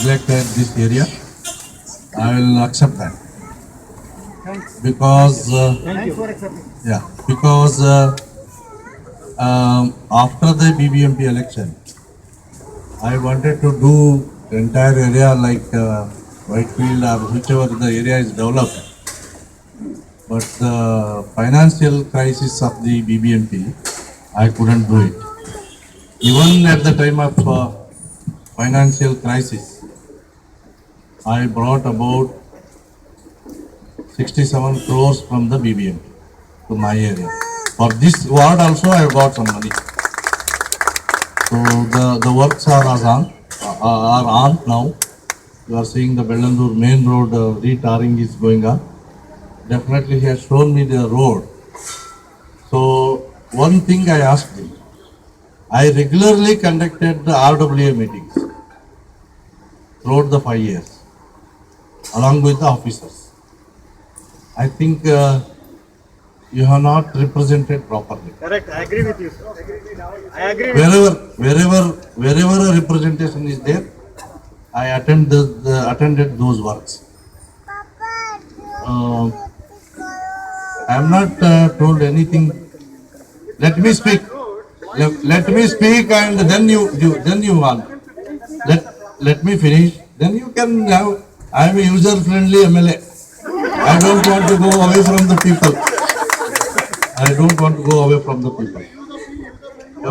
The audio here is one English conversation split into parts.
neglected this area, I will accept that because yeah, because after the BBMP election, I wanted to do the entire area like Whitefield or whichever the area is developed, but the financial crisis of the BBMP, I couldn't do it. Even at the time of financial crisis, I brought about 67 crores from the BBMP to my area. For this ward also I got some money. So the works are on now. You are seeing the Bellandur main road retarring is going on. Definitely he has shown me the road. So one thing I asked him, I regularly conducted the RWA meetings throughout the 5 years along with the officers. I think you have not represented properly. Correct. I agree with you, sir. I agree with Wherever a representation is there, I attended those works. I am not told anything. Let me speak. Let me speak, and then you want. Let me finish. Then you can have. I am a user-friendly MLA. I don't want to go away from the people. I don't want to go away from the people.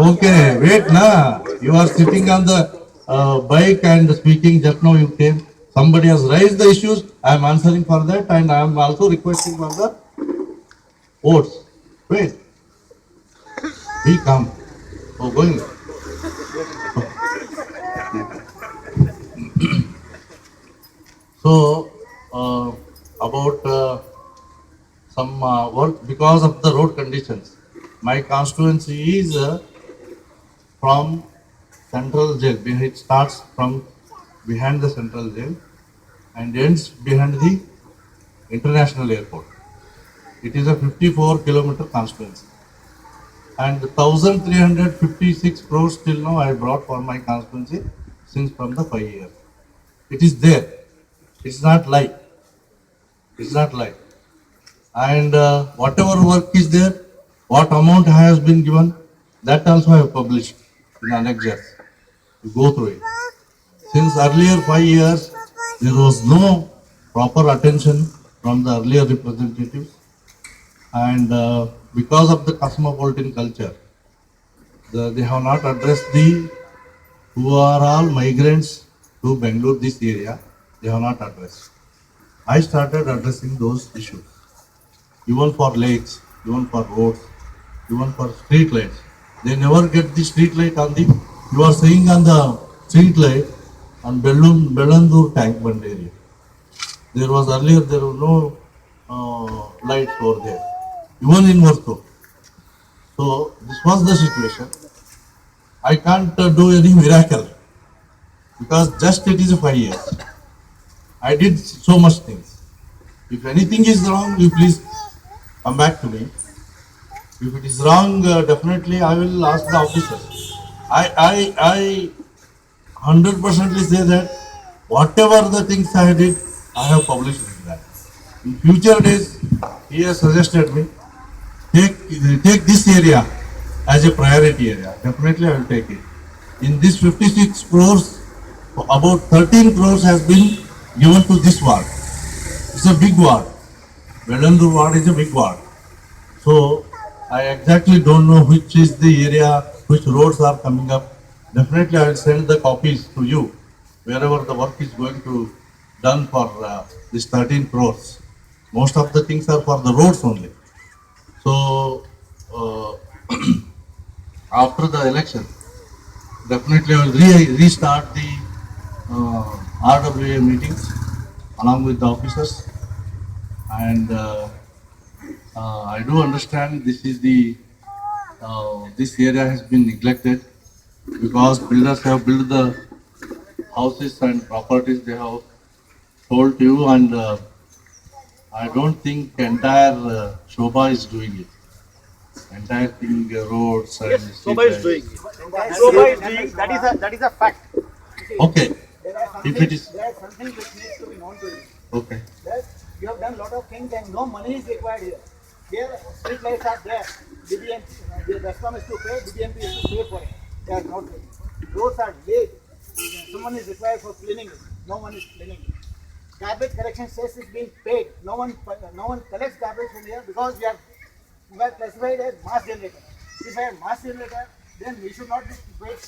Okay, wait, na. You are sitting on the bike and speaking. Just now you came. Somebody has raised the issues. I am answering for that, and I am also requesting for the votes. Wait, be calm. Oh, going. So about some work because of the road conditions. My constituency is from central jail. It starts from behind the central jail and ends behind the international airport. It is a 54-kilometer constituency. And 1,356 crores till now I brought for my constituency since from the 5 years. It is there. It's not lie. It's not lie. And whatever work is there, what amount has been given, that also I have published in annexures. You go through it. Since earlier 5 years, there was no proper attention from the earlier representatives, and because of the cosmopolitan culture, they have not addressed the who are all migrants to Bangalore, this area, they have not addressed. I started addressing those issues, even for lakes, even for roads, even for street lights. They never get the street light on the, you are saying on the street light on Bellandur tank bund area. There was earlier, there was no lights over there, even in Varto. So this was the situation. I can't do any miracle because just it is 5 years. I did so much things. If anything is wrong, you please come back to me. If it is wrong, definitely I will ask the officers. I 100% say that whatever the things I did, I have published in that. In future days, he has suggested me take this area as a priority area. Definitely I will take it. In this 56 crores, about 13 crores has been given to this ward. It's a big ward. Bellandur ward is a big ward. So I exactly don't know which is the area, which roads are coming up. Definitely I will send the copies to you wherever the work is going to done for this 13 crores. Most of the things are for the roads only. So after the election, definitely I will restart the RWA meetings along with the officers, and I do understand this is the this area has been neglected because builders have built the houses and properties they have sold to you, and I don't think entire Shobha is doing it. Entire thing, roads and Yes, Shobha is doing it. Shobha is doing. That is a fact. Okay, There are some If things, it is- there are some things which needs to be known to you. Okay. That you have done lot of things and no money is required here. Here, street lights are there. BBMP, the Vescom is to pay, BBMP is to pay for it. They are not paying. Roads are laid. Someone is required for cleaning it. No one is cleaning it. Garbage collection cess is being paid. No one collects garbage from here because we are classified as mass generator. If I am mass generator, then we should not be paid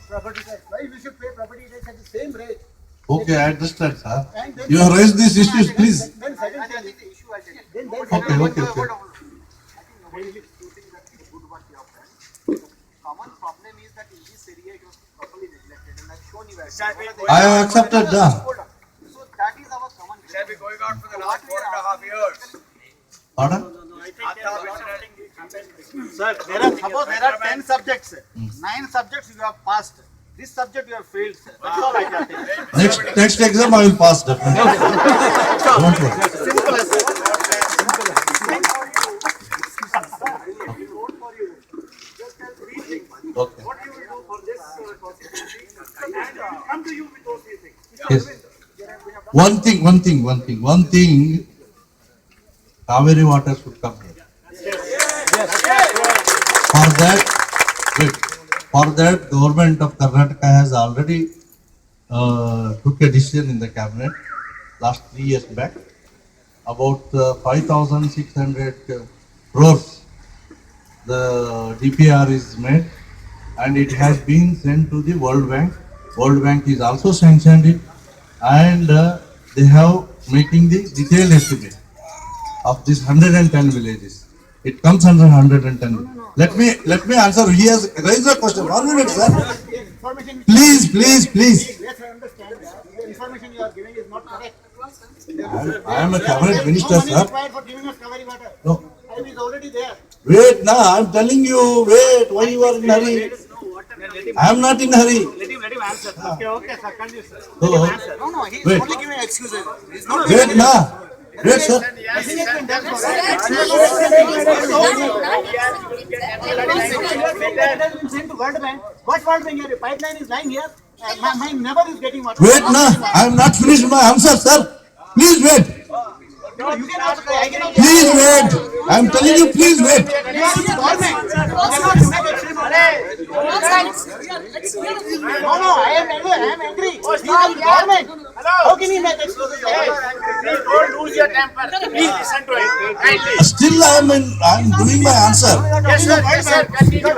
property tax. Why we should pay property tax at the same rate? Okay, I understand, sir. And then- You have raised these issues, please. Then second thing is, then there's Okay, okay, okay. Common problem is that in this area it was properly neglected and I've shown you where. I have accepted that. So that is our common. Shall be going on for the last 4.5 years. Pardon? Sir, suppose there are 10 subjects. 9 subjects you have passed. This subject you have failed, sir. That's all I can tell. Next exam I will pass definitely. Don't worry. Simple as that. Okay. What you will do for this constituency and come to you with those three things. Yes. One thing. Kaveri water should come here. For that, government of Karnataka has already took a decision in the cabinet last 3 years back about 5,600 crores. The DPR is made and it has been sent to the World Bank. World Bank is also sanctioned it and they have making the detailed estimate of this 110 villages. It comes under 110. Let me answer. He has raised a question. 1 minute, sir. Information. Please. Let's understand that the information you are giving is not correct. I am a cabinet minister, No money sir. required for giving us Kaveri water. No. Time is already there. Wait, now I am telling you. Wait, why you are in hurry? I am not in hurry. Let him answer. Okay, sir. Continue, sir. So, No, he is Wait. only giving excuses. He's not. wait, now. Wait, sir. Nothing has been done for that. It has been sent to World Bank. What World Bank here? Pipeline is lying here. My neighbor is getting water. Wait, now. I am not finished my answer, sir. Please wait. No, you can ask. I cannot. Please wait. I am telling you, please wait. You are in the government. You cannot make excuses. No, I am angry. He is in the government. How can he make excuses? Please don't lose your temper. Please listen to it. Kindly. Still, I am doing my answer. Yes, sir. Yes, sir. Continue.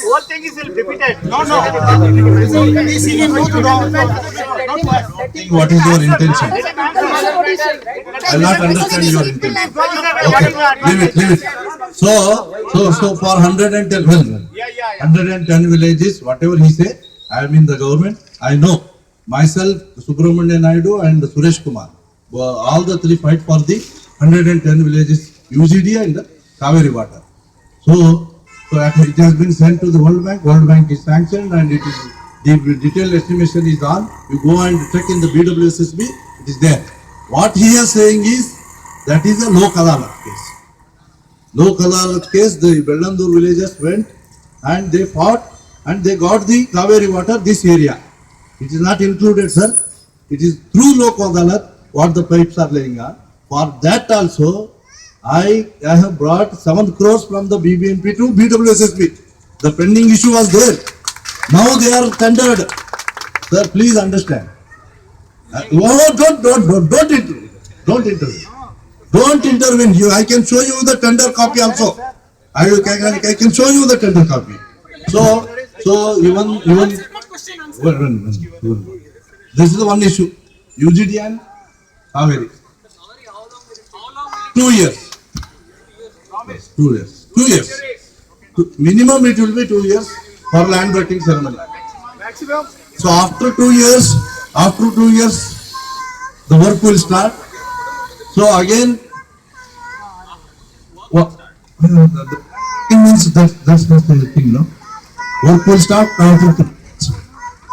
Whole thing is repeated. No. He's seeking you to know. Not to us. What is your intention? I will not understand your intention. Okay, leave it. So for 110, 110 villages, whatever he say, I am in the government. I know myself, Subramanian Naidu and Suresh Kumar, all the three fight for the 110 villages UGD and the Kaveri water. So it has been sent to the World Bank. World Bank is sanctioned and it is the detailed estimation is on. You go and check in the BWSSB. It is there. What he is saying is that is a Lok Adalat case. Lok Adalat case, the Bellandur villagers went and they fought and they got the Kaveri water this area. It is not included, sir. It is through Lok Adalat what the pipes are laying on. For that also, I have brought 7 crores from the BBMP to BWSSB. The pending issue was there. Now they are tendered. Sir, please understand. Don't intervene. Don't intervene. I can show you the tender copy also. I can show you the tender copy. So even this is the one issue. UGD and Kaveri. 2 years. 2 years. 2 years. Minimum it will be 2 years for land wetting ceremony. So after 2 years, the work will start. So again, what? It means that's not the thing, no? Work will start after 2 years.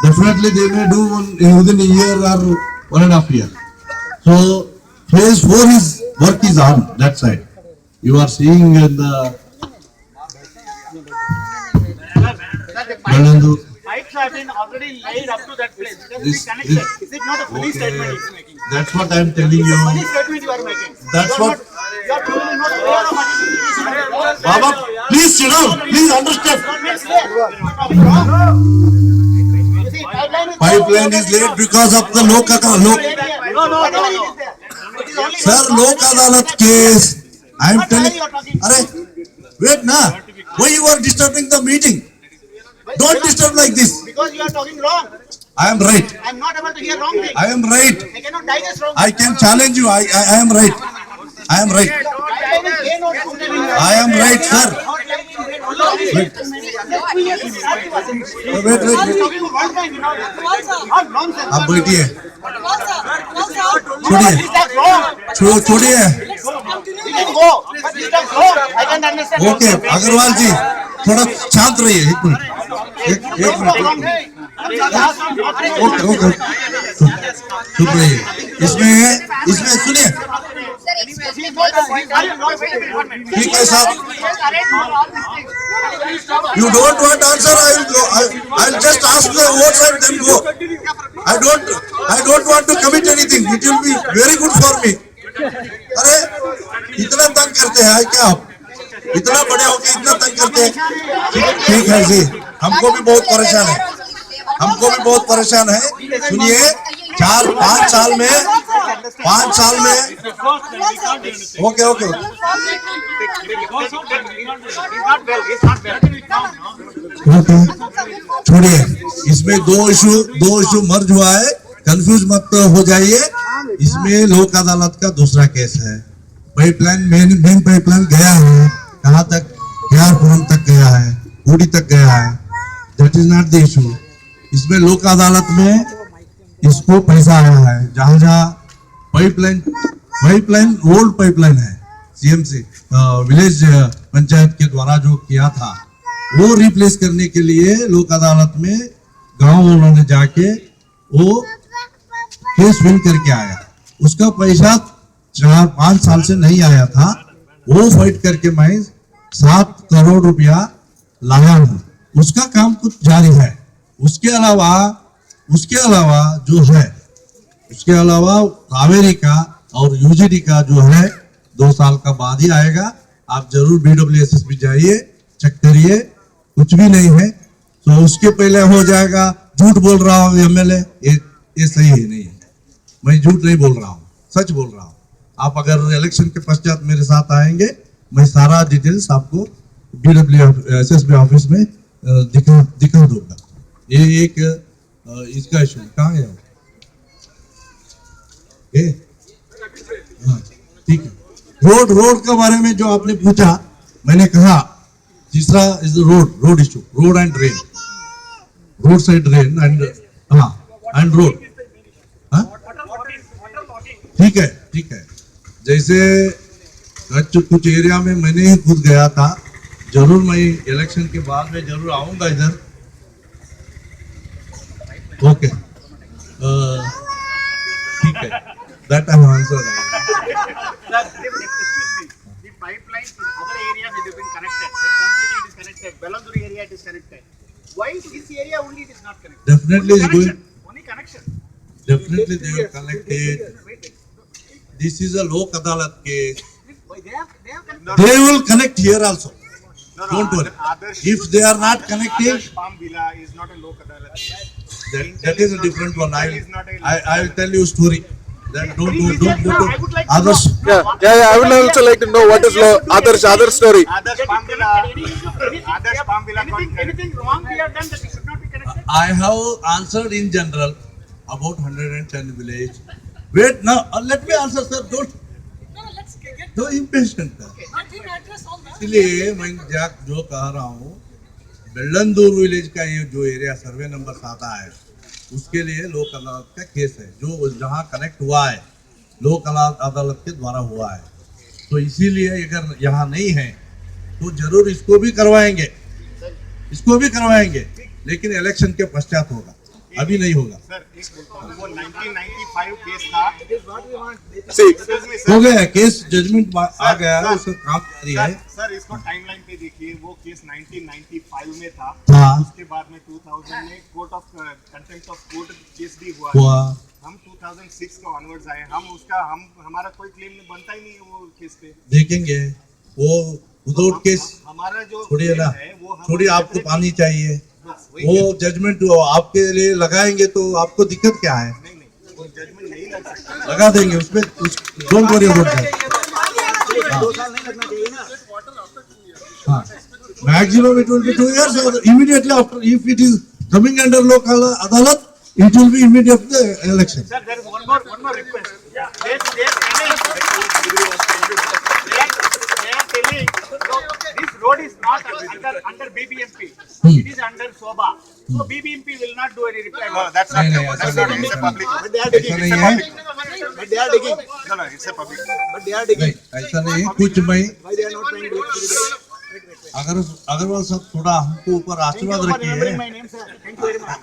Definitely they may do within a year or 1.5 years. So phase 4 is work is on that side. You are seeing the Pipe steps have been already laid up to that place. It has to be This- connected. this- Is it not a funny statement it's making? That's what I'm telling It's a funny you. statement you are making. That's You are what- not- You are probably not aware of what it is. Baba, please sit down. Please understand. It's there. You are talking wrong. You see, Pipeline is late because of the low No, whatever it is there. It is only Sir, लोक अदालत case. I am What telling. you are talking? अरे, wait na. Why you are disturbing the meeting? Don't disturb like this. Because you are talking wrong. I am right. I am not able to hear wrong things. I am right. I cannot digest wrong I can challenge you. I am right. I am right. Guideline is there, not something. I am right, sir. Wait. Wait, wait, wait. Talking one time, you know. Not nonsense. आप बैठिए. What is that wrong? छोड़िए. You can go. But is that wrong? I can understand. Okay, Agarwal ji, थोड़ा शांत रहिए. एक minute. एक minute. Okay, okay. चुप रहिए. इसमें सुनिए. ठीक है साहब. You don't want answer, I will go. I'll just ask the votes and then go. I don't want to commit anything. It will be very good for me. अरे इतना तंग करते हैं क्या आप? इतना बड़े होके इतना तंग करते हैं? ठीक है जी, हमको भी बहुत परेशान है. हमको भी बहुत परेशान है. सुनिए, 4-5 साल में ओके ओके ओके छोड़िए. इसमें दो इशू मर्ज हुआ है. कंफ्यूज मत हो जाइए. इसमें लोक अदालत का दूसरा केस है. पाइपलाइन मेन पाइपलाइन गया है. कहाँ तक? केआरपुरम तक गया है, पूरी तक गया है. That is not the issue. इसमें लोक अदालत में इसको पैसा आया है. जहाँ पाइपलाइन ओल्ड पाइपलाइन है, सीएमसी विलेज पंचायत के द्वारा जो किया था, वो रिप्लेस करने के लिए लोक अदालत में गांव वालों ने जाके वो केस विन करके आया. उसका पैसा 4-5 साल से नहीं आया था. वो फाइट करके मैं 7 करोड़ रुपया लाया हूं. उसका काम कुछ जारी है. उसके अलावा जो है, उसके अलावा कावेरी का और यूजीडी का जो है 2 साल का बाद ही आएगा. आप जरूर BWSS भी जाइए, चेक करिए. कुछ भी नहीं है तो उसके पहले हो जाएगा. झूठ बोल रहा हूँ एमएलए, ये सही है नहीं है. मैं झूठ नहीं बोल रहा हूँ, सच बोल रहा हूँ. आप अगर इलेक्शन के पश्चात मेरे साथ आएंगे, मैं सारा डिटेल्स आपको BWSS ऑफिस में दिखा दूंगा. ये एक इसका इशू कहाँ है? हाँ, ठीक है. रोड के बारे में जो आपने पूछा, मैंने कहा तीसरा is road issue, road and drain, road side drain and road. ठीक है. जैसे कुछ एरिया में मैंने ही खुद गया था. जरूर मैं इलेक्शन के बाद में जरूर आऊंगा इधर. ओके, ठीक है. That I have answered. The pipelines in other areas it has been connected. Like some city it is connected, Bellandur area it is connected. Why this area only it is not connected? Definitely Only is going. connection. Only connection. Definitely they will connect it. This is a Lok Adalat case. Why they have connected. They will connect here also. No, Don't worry. Others, If they are not connecting, Others Palm Villa is not a Lok Adalat. that is a different one. I will tell you a story. That don't. Others. Yeah. I would also like to know what is other story. Others Palm Villa. Others Palm Villa. Anything wrong we have done that it should not be connected? I have answered in general about 110 village. Wait now. Let me answer, sir. Don't impatient. इसलिए मैं जो कह रहा हूँ, बेल्लंदूर village का ये जो area survey number 7 है, उसके लिए लोक अदालत का केस है. जो जहाँ कनेक्ट हुआ है लोक अदालत के द्वारा हुआ है. तो इसीलिए अगर यहाँ नहीं है तो जरूर इसको भी करवाएंगे, लेकिन इलेक्शन के पश्चात होगा. अभी नहीं होगा। सर एक बोलता हूँ, वो 1995 केस था। It is what we want. See, Excuse me, sir. हो गया केस, जजमेंट आ गया है, उसका काम जारी है। सर इसको टाइमलाइन पे देखिए, वो केस 1995 में था। हाँ। उसके बाद में 2000 में court of contempt of court case भी हुआ। हम 2006 का ऑनवर्ड्स आए, हमारा कोई क्लेम बनता ही नहीं है वो केस पे। देखेंगे वो विदाउट केस हमारा जो थोड़ी है ना, वो हम थोड़ी आपको पानी चाहिए, बस वही वो जजमेंट आपके लिए लगाएंगे तो आपको दिक्कत क्या है? नहीं वो जजमेंट नहीं लग सकता। लगा देंगे उसमें, डोंट वरी अबाउट दैट। 2 साल नहीं लगना चाहिए ना। हाँ, maximum it will be 2 years और immediately after, if it is coming under local अदालत, it will be immediate the election. Sir, there is one more request. They are telling this road is not under BBMP. It is under SOBA. So BBMP will not do any repair. No, that's नहीं, नहीं, ऐसा नहीं है, it's a public. But they are digging. ऐसा नहीं है, But they are digging. No, it's a public. But they are digging. नहीं, ऐसा नहीं है, कुछ मैं Why they are not paying bill? Agarwal साहब थोड़ा हमको ऊपर Thank you आशीर्वाद for रखिए। remembering my name, sir. Thank you very much.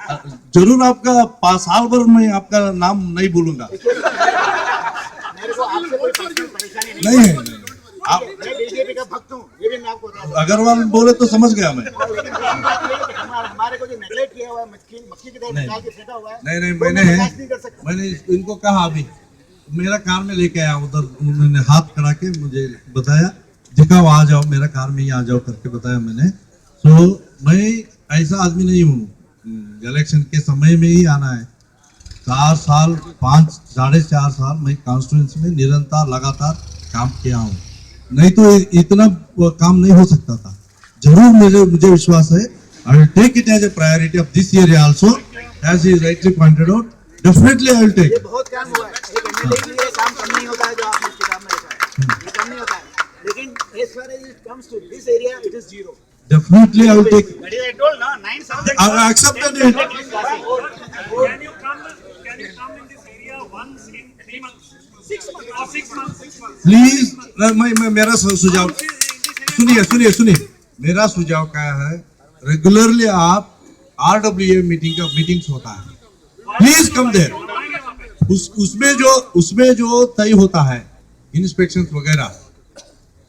जरूर आपका 5 साल भर मैं आपका नाम नहीं भूलूंगा। मेरे को आपसे कोई पर्सनल परेशानी नहीं नहीं है, नहीं। आप मैं बीजेपी का भक्त हूँ, ये भी मैं आपको बता दूं। अग्रवाल बोले तो समझ गया मैं। लेकिन मेन बात ये है कि हमारे को जो नेगलेक्ट किया हुआ है, मक्खी की तरह नहीं। निकाल के फेंका हुआ है, नहीं, वो मैं मैंने बर्दाश्त नहीं कर सकता। मैंने इनको कहा अभी, मेरा कार में लेके आया उधर, उन्होंने हाथ करा के मुझे बताया, दिखाओ आ जाओ मेरा कार में ही आ जाओ करके बताया मैंने। तो मैं ऐसा आदमी नहीं हूँ, इलेक्शन के समय में ही आना है। 4 साल 5 साढ़े 4 साल मैं कॉन्स्टिट्यूंसी में निरंतर लगातार काम किया हूँ, नहीं तो इतना काम नहीं हो सकता था। जरूर मुझे विश्वास है, I will take it as a priority of this area also, as he rightly pointed out, definitely I will take. ये बहुत काम हुआ है, एक एमएलए के लिए काम कम नहीं होता है जो आपने इस किताब में लिखा है, ये कम नहीं होता है। लेकिन as far as it comes to this area, it is zero. Definitely I will take, That is I told na 9,000. I accepted it। Can you come in this area once in 3 months? 6 months. Or 6 months. 6 months. Please, मैं मेरा सुझाव सुनिए, मेरा सुझाव क्या है, regularly आप RWA meetings होता है, प्लीज कम देयर। उसमें जो तय होता है इंस्पेक्शन वगैरह,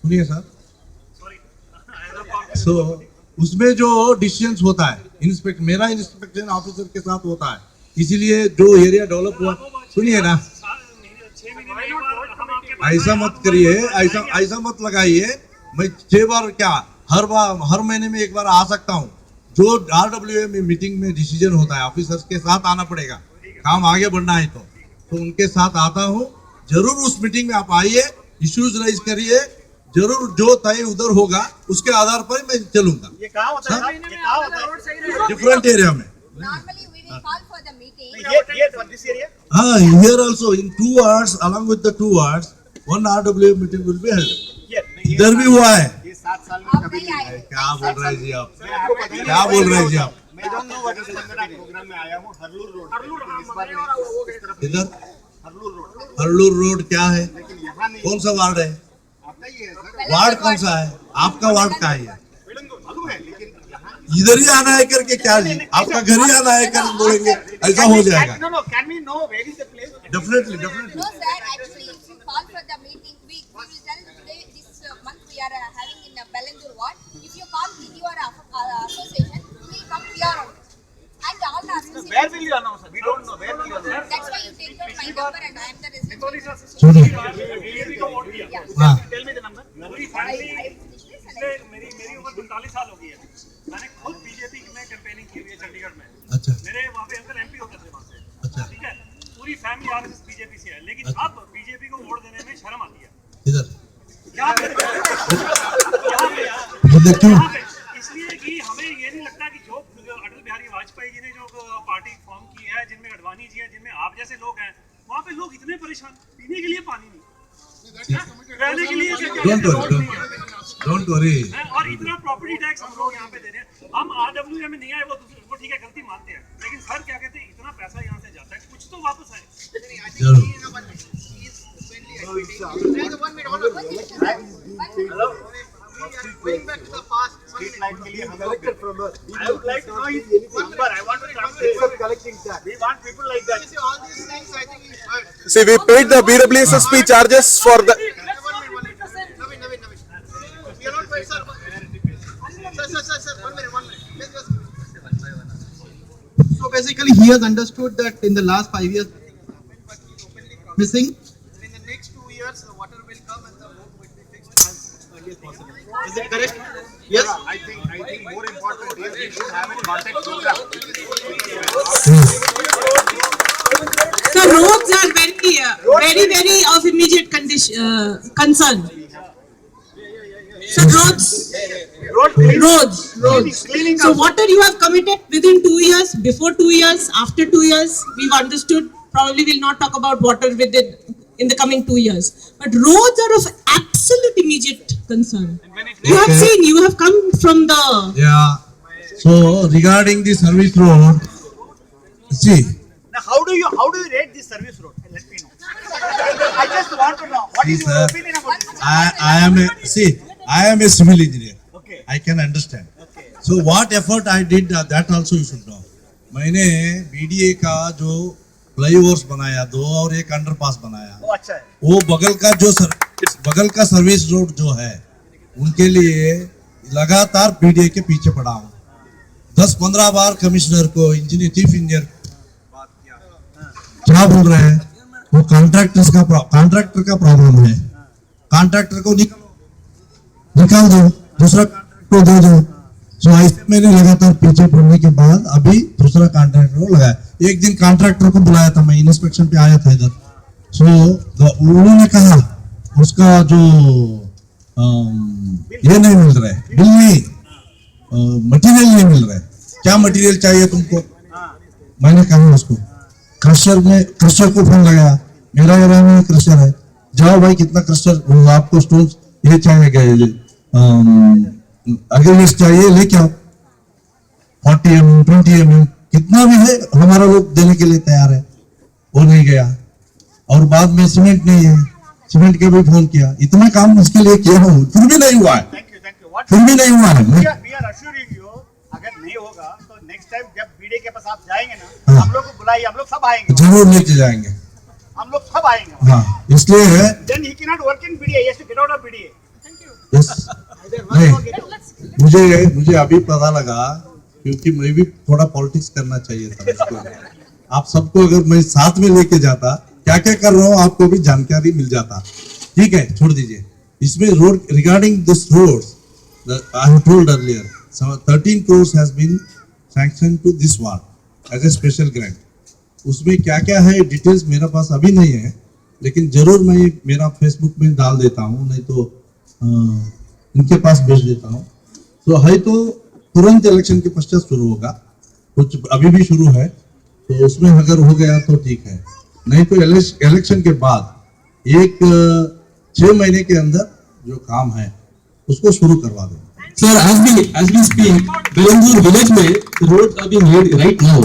सुनिए सर, सो उसमें जो डिसीजंस होता है मेरा इंस्पेक्शन ऑफिसर के साथ होता है, इसीलिए जो एरिया डेवलप हुआ, सुनिए ना, 6 महीने में एक बार हम आपके ऐसा मत करिए, ऐसा मत लगाइए। मैं 6 बार क्या, हर महीने में एक बार आ सकता हूँ। जो RWA में मीटिंग में डिसीजन होता है, ऑफिसर्स के साथ आना पड़ेगा, काम आगे बढ़ना है तो उनके साथ आता हूँ। जरूर उस मीटिंग में आप आइए, इश्यूज राइज करिए, जरूर जो तय उधर होगा उसके आधार पर मैं चलूंगा। ये कहाँ होता है? ये कहाँ होता है? डिफरेंट एरिया में, Normally, we will call for the meeting. ये for this area? हाँ, here also in 2 hours, along with the 2 hours, 1 RWA meeting will be held। ये इधर भी हुआ है। ये 7 साल में अब कभी नहीं नहीं आए। है। क्या बोल रहे हैं जी आप, मैं आपको पता नहीं क्या बोल रहे हैं जी आप? मैं don't know what is the programme में आया हूँ हरलूर रोड। इस बार मैं इस तरफ इधर हरलूर रोड, हरलूर रोड क्या है, लेकिन यहाँ नहीं। कौन सा वार्ड है, आपका ही है सर, वार्ड कौन सा है, आपका वार्ड का है, मालूम है, लेकिन यहाँ इधर ही आना है करके क्या जी, आपका घर ही आना है करके बोलेंगे, ऐसा हो जाएगा। No, can we know where is the place? Definitely No, sir. Actually, if you call for the meeting, we will tell today this month we are having in Bellandur ward. If you call your association, we will come here only. And all the associations. Where will you announce? We don't know where will you announce. That's why you take out my number and I am the resident. BJP को vote दिया। Yeah. हाँ, Tell me the number. पूरी I family finished this and पिछले मेरी उम्र 45 साल हो गई है। मैंने खुद बीजेपी में कैंपेनिंग की हुई है चंडीगढ़ में। अच्छा मेरे वहाँ पे अंकल MP होते थे वहाँ से। अच्छा, ठीक है, पूरी फैमिली RSS बीजेपी से है, लेकिन अच्छा। अब बीजेपी को वोट देने में शर्म आती है। इधर यहाँ पे इधर क्यों, यहाँ पे इसलिए कि हमें ये नहीं लगता कि जो अटल बिहारी वाजपेयी जी ने जो पार्टी फॉर्म की है, जिनमें अडवाणी जी हैं, जिनमें आप जैसे लोग हैं, वहाँ पे लोग इतने परेशान, पीने के लिए पानी नहीं, रहने के लिए डोंट वरी, और इतना प्रॉपर्टी टैक्स हम लोग यहाँ पे दे रहे हैं। हम RWA में नहीं आए, वो ठीक है, गलती मानते हैं, लेकिन सर क्या कहते हैं, इतना पैसा यहाँ से जाता है, कुछ तो वापस आए। जरूर Going back to the past. Street light के लिए हम लोग I would like to know his number. I want to translate. collecting tax. We want people like that. See, all these things, I think is heard. See, we paid the BWSSP charges for the. Navin. We are not paid, sir. Sir, 1 minute. Just. So basically, he has understood that in the last 5 years, missing. In the next 2 years, the water will come and the road will be fixed as early as possible. Is it correct? Yes. I think more important is we should have a contact program. So roads are very of immediate concern. So roads. So water you have committed within 2 years, before 2 years, after 2 years, we've understood. Probably we'll not talk about water in the coming 2 years. But roads are of absolute immediate concern. You have seen, you have come from the. Yeah. So regarding the service road, see, Now, how do you rate this service road? Let me know. I just want to know what is your opinion about this? I am a civil engineer. Okay. I can understand. Okay. So what effort I did, that also you should know. मैंने BDA का जो flyovers बनाया 2 और 1 underpass बनाया, वो अच्छा है. वो बगल का सर्विस रोड जो है उनके लिए लगातार BDA के पीछे पड़ा हूँ. 10-15 बार कमिश्नर को, इंजीनियर, चीफ इंजीनियर क्या बोल रहे हैं, वो कॉन्ट्रैक्टर का प्रॉब्लम है. कॉन्ट्रैक्टर को निकाल दो, दूसरा को दे दो. सो ऐसे मैंने लगातार पीछे पड़ने के बाद अभी दूसरा कॉन्ट्रैक्टर को लगाया. एक दिन कॉन्ट्रैक्टर को बुलाया था, मैं इंस्पेक्शन पे आया था इधर. सो उन्होंने कहा उसका जो ये नहीं मिल रहा है, बिल नहीं, मटेरियल नहीं मिल रहा है. क्या मटेरियल चाहिए तुमको? मैंने कहा उसको क्रशर को फोन लगाया, मेरा एरिया में क्रशर है, जाओ भाई कितना क्रशर आपको स्टोन ये चाहिए, अग्रीमेंट चाहिए, लेके आओ. 40 mm, 20 mm कितना भी है हमारा लोग देने के लिए तैयार है. वो नहीं गया. और बाद में सीमेंट नहीं है, सीमेंट के भी फोन किया. इतना काम उसके लिए किया हूँ, फिर भी नहीं हुआ है. Thank you. What फिर भी नहीं हुआ है. we are assuring you, अगर नहीं होगा तो नेक्स्ट टाइम जब BDA के पास आप जाएंगे ना, हम लोग को बुलाइए, हम लोग सब आएंगे. जरूर लेके जाएंगे. हम लोग सब आएंगे. हाँ, इसलिए Then he cannot work in BDA. He has to get out of BDA. Yes Either work or get out. मुझे अभी पता लगा, क्योंकि मैं भी थोड़ा पॉलिटिक्स करना चाहिए था उसको. आप सबको अगर मैं साथ में लेके जाता, क्या क्या कर रहा हूँ आपको भी जानकारी मिल जाता. ठीक है, छोड़ दीजिए. इसमें road, regarding this roads, I have told earlier, 13 crores has been sanctioned to this ward as a special grant. उसमें क्या क्या है डिटेल्स मेरे पास अभी नहीं है, लेकिन जरूर मैं मेरा फेसबुक में डाल देता हूँ, नहीं तो उनके पास भेज देता हूँ. तो है तो तुरंत इलेक्शन के पश्चात शुरू होगा, कुछ अभी भी शुरू है, तो उसमें अगर हो गया तो ठीक है, नहीं तो इलेक्शन के बाद 6 महीने के अंदर जो काम है उसको शुरू करवा दें. Sir, as we speak, Belandur village में roads are being laid right now.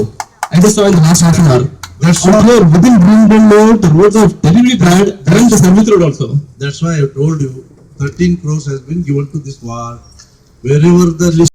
I just saw in the last half an hour. That's Out here within Greenbelt Road, the roads are terribly bad. And the service road also. That's why I told you 13 crores has been given to this ward. Wherever the list